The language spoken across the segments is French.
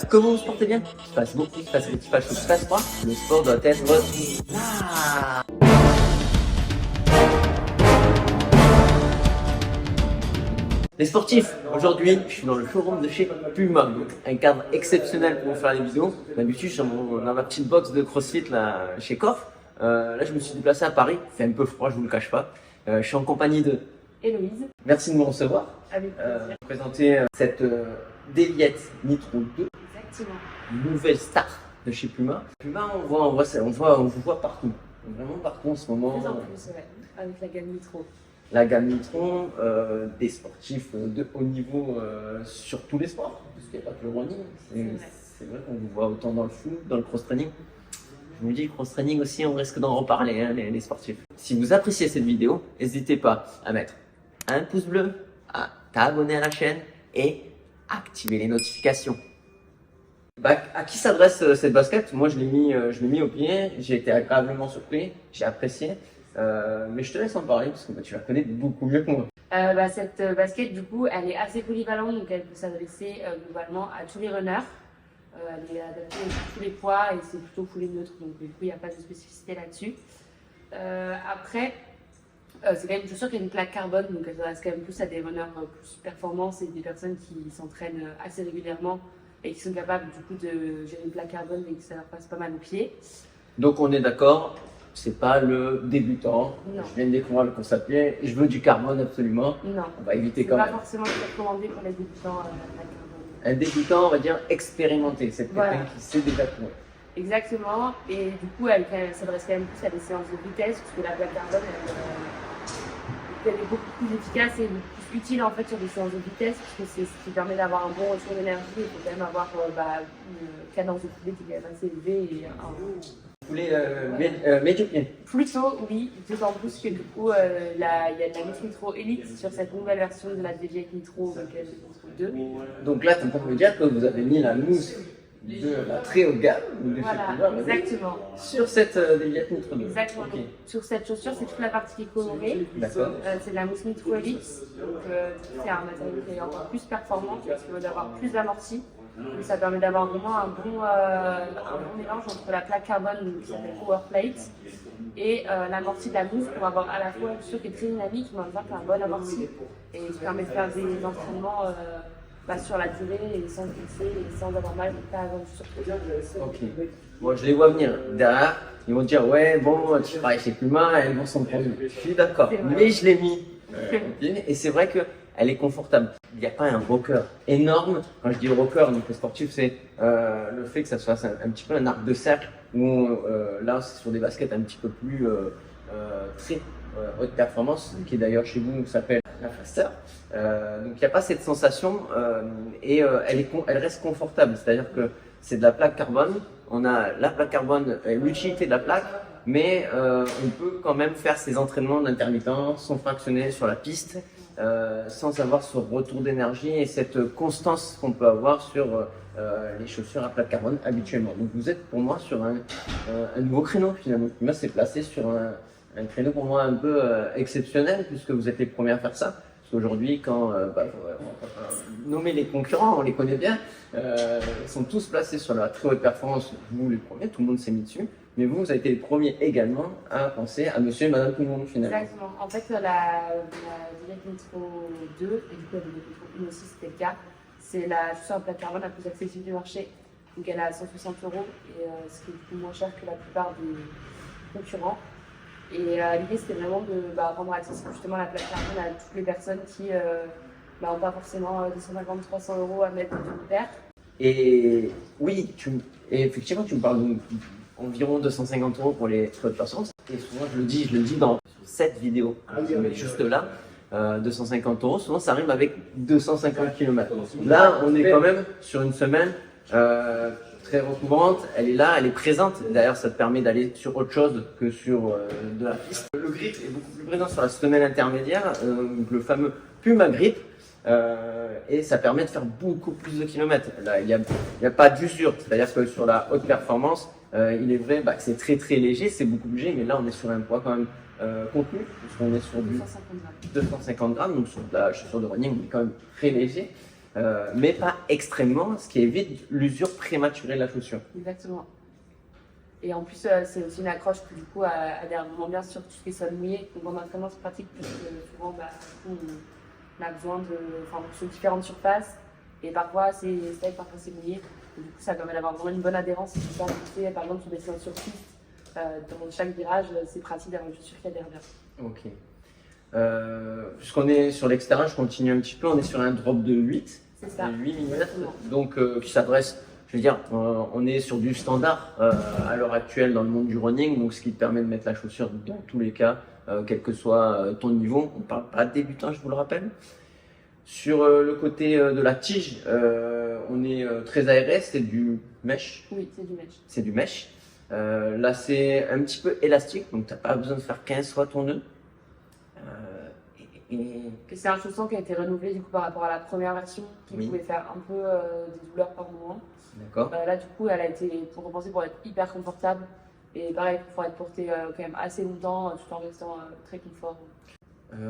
Comment vous se portez bien? Il se passe beaucoup, il se passe des petits pages, il se passe pas. Le sport doit être là. Les sportifs, aujourd'hui, je suis dans le showroom de chez Puma, donc un cadre exceptionnel pour vous faire des vidéos. D'habitude, je suis dans ma petite box de CrossFit là, chez Coff. Là, je me suis déplacé à Paris. Il fait un peu froid, je vous le cache pas. Je suis en compagnie de Héloïse. Merci de me recevoir. Avec plaisir. Présenter cette Déliette Nitro 2, Exactement. nouvelle star de chez Puma. Puma, on vous voit partout, vraiment partout en ce moment. Plus en plus, ouais, avec la gamme Nitro. La gamme Nitro, des sportifs de haut niveau sur tous les sports, parce qu'il n'y a pas que le running. C'est vrai qu'on vous voit autant dans le foot, dans le cross-training. Je vous dis, cross-training aussi, on risque d'en reparler, hein, les sportifs. Si vous appréciez cette vidéo, n'hésitez pas à mettre un pouce bleu, à t'abonner à la chaîne et activer les notifications. À qui s'adresse cette basket? Moi, je l'ai mis au pied, j'ai été agréablement surpris, j'ai apprécié. Mais je te laisse en parler parce que tu la connais beaucoup mieux que moi. Cette basket, du coup, elle est assez polyvalente, donc elle peut s'adresser globalement à tous les runners. Elle est adaptée à tous les poids et c'est plutôt foulée neutre, donc du coup, il n'y a pas de spécificité là-dessus. Après, c'est quand même une chaussure qui a une plaque carbone, donc elle s'adresse quand même plus à des runners plus performance et des personnes qui s'entraînent assez régulièrement et qui sont capables du coup de gérer une plaque carbone et que ça leur passe pas mal aux pieds. Donc on est d'accord, c'est pas le débutant. Non. Je viens de découvrir le course à pied, je veux du carbone absolument. Non. On va éviter C'est quand pas même. forcément recommandé pour les débutants la plaque carbone. Un débutant, on va dire expérimenté, c'est quelqu'un Voilà. qui sait déjà courir. Exactement, et du coup elle s'adresse quand même plus à des séances de vitesse, parce que la plaque carbone elle est beaucoup plus efficace et plus utile en fait sur des séances de vitesse, parce que c'est ce qui permet d'avoir un bon retour d'énergie. Il faut quand même avoir une cadence de foulée qui est quand même assez élevée et Vous voulez médio pied? plutôt oui, d'autant plus que du coup il y a de la Mousse Nitro Elite sur cette nouvelle version de la Déliette Nitro, donc Nitro 2. Donc là, tu es en train de me dire que vous avez mis la mousse de la très haute gamme de chez Voilà, Puma, exactement. sur cette Déliette Nitro 2. Exactement. Ok. Donc, sur cette chaussure, c'est toute la partie qui est colorée. D'accord. C'est de la mousse Nitro Elite. Donc, c'est un matériau qui est encore plus performant, parce qu'il va d'avoir plus d'amorti. Donc, ça permet d'avoir vraiment un bon mélange entre la plaque carbone qui s'appelle Power Plate et l'amorti de la mousse pour avoir à la fois une chaussure qui est très dynamique, mais en même temps qui a un bon amorti. Et ça permet de faire des entraînements sur la durée et sans glisser et sans avoir mal de pas avoir une chaussure. Ok. Moi, je les vois venir derrière. Ils vont dire ouais, bon, tu travailles chez Puma, elles vont s'en prendre. Je suis d'accord, mais je l'ai mis. Et c'est vrai qu'elle est confortable. Il n'y a pas un rocker énorme. Quand je dis rocker, donc le sportif, c'est le fait que ça se fasse un petit peu un arc de cercle où là, c'est sur des baskets un petit peu plus très haute performance, qui d'ailleurs chez vous s'appelle la Faster. Donc il n'y a pas cette sensation et elle reste confortable. C'est-à-dire que c'est de la plaque carbone. On a la plaque carbone, l'utilité de la plaque, mais on peut quand même faire ses entraînements d'intermittent sans fractionner sur la piste, sans avoir ce retour d'énergie et cette constance qu'on peut avoir sur les chaussures à plaque carbone habituellement. Donc vous êtes pour moi sur un nouveau créneau finalement. Moi c'est placé sur un créneau pour moi un peu exceptionnel puisque vous êtes les premiers à faire ça. Aujourd'hui, quand on va nommer les concurrents, on les connaît bien, ils sont tous placés sur la très haute performance. Vous les premiers, tout le monde s'est mis dessus, mais vous avez été les premiers également à penser à monsieur et madame tout le monde finalement. Exactement. En fait, la Déliette Nitro 2, et du coup la Déliette Nitro 1 aussi, c'était le cas. C'est la chaussure en plaque carbone la plus accessible du marché. Donc elle est à 160 €, et ce qui est beaucoup moins cher que la plupart des concurrents. Et l'idée c'était vraiment de rendre accessible justement la plaque carbone à toutes les personnes qui n'ont pas forcément 250-300 € à mettre dans une paire. Et oui, effectivement tu me parles d'environ 250 € pour les très hautes performances. Et souvent je le dis dans cette vidéo, mais juste là, 250 €, souvent ça arrive avec 250 km. Là on est quand même sur une semaine très recouvrante, elle est là, elle est présente. D'ailleurs, ça te permet d'aller sur autre chose que sur de la piste. Le grip est beaucoup plus présent sur la semelle intermédiaire, le fameux Puma Grip, et ça permet de faire beaucoup plus de kilomètres. Là, il n'y a pas d'usure, c'est-à-dire que sur la haute performance, il est vrai que c'est très très léger, c'est beaucoup plus léger, mais là on est sur un poids quand même contenu, puisqu'on est sur du 250 grammes, donc sur de la chaussure de running, on est quand même très léger. mais pas extrêmement, ce qui évite l'usure prématurée de la chaussure. Exactement. Et en plus, c'est aussi une accroche qui, du coup, adhère vraiment bien sur tout ce qui est sol mouillé. Donc, en entraînement, c'est pratique parce que souvent, on a besoin sur différentes surfaces. Et parfois, c'est sec, parfois, c'est mouillé. Et du coup, ça permet d'avoir vraiment une bonne adhérence. Si tu peux par exemple, sur des séances sur piste, dans chaque virage, c'est pratique d'avoir une chaussure qui adhère bien. Ok. Puisqu'on est sur l'extérieur, je continue un petit peu. On est sur un drop de 8. C'est ça. 8 mm. Donc, qui s'adresse, je veux dire, on est sur du standard à l'heure actuelle dans le monde du running. Donc, ce qui te permet de mettre la chaussure dans tous les cas, quel que soit ton niveau. On ne parle pas de débutant, je vous le rappelle. Sur le côté de la tige, on est très aéré, c'est du mesh. Oui, c'est du mesh. C'est du mesh. Là, c'est un petit peu élastique, donc tu n'as pas besoin de faire 15 fois ton nœud. C'est un chausson qui a été renouvelé du coup, par rapport à la première version, qui pouvait faire un peu des douleurs par moment. D'accord. Là, du coup, elle a été repensée pour être hyper confortable. Et pareil, il faut être porté quand même assez longtemps, tout en restant très confort.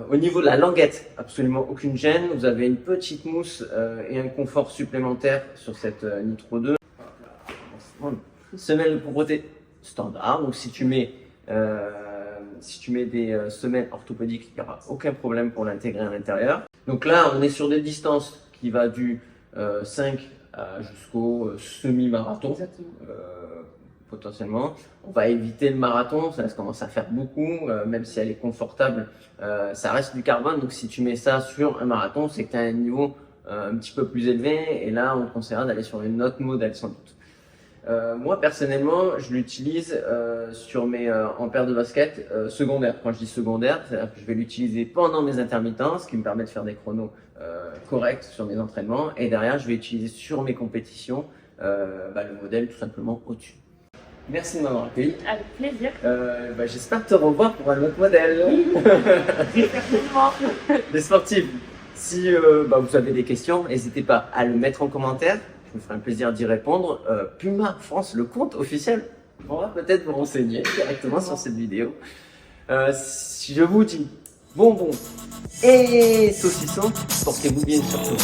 Au niveau de la languette, absolument aucune gêne. Vous avez une petite mousse et un confort supplémentaire sur cette Nitro 2. Semelle de propreté standard. Donc si tu mets des semelles orthopédiques, il n'y aura aucun problème pour l'intégrer à l'intérieur. Donc là, on est sur des distances qui va du 5 jusqu'au semi-marathon. Potentiellement. On va éviter le marathon, ça commence à faire beaucoup, même si elle est confortable, ça reste du carbone, donc si tu mets ça sur un marathon, c'est que tu as un niveau un petit peu plus élevé, et là on te conseillera d'aller sur une autre modèle sans doute. Moi personnellement, je l'utilise en paire de baskets secondaires. Quand je dis secondaire, c'est-à-dire que je vais l'utiliser pendant mes intermittences, ce qui me permet de faire des chronos corrects sur mes entraînements, et derrière je vais utiliser sur mes compétitions le modèle tout simplement au-dessus. Merci de m'avoir accueilli. Avec plaisir. J'espère te revoir pour un autre modèle. Certainement. Les sportifs, si vous avez des questions, n'hésitez pas à le mettre en commentaire. Je me ferai un plaisir d'y répondre. Puma France, le compte officiel, on va peut-être vous renseigner directement sur cette vidéo. Si je vous dis bonbons et saucissons, portez-vous bien surtout.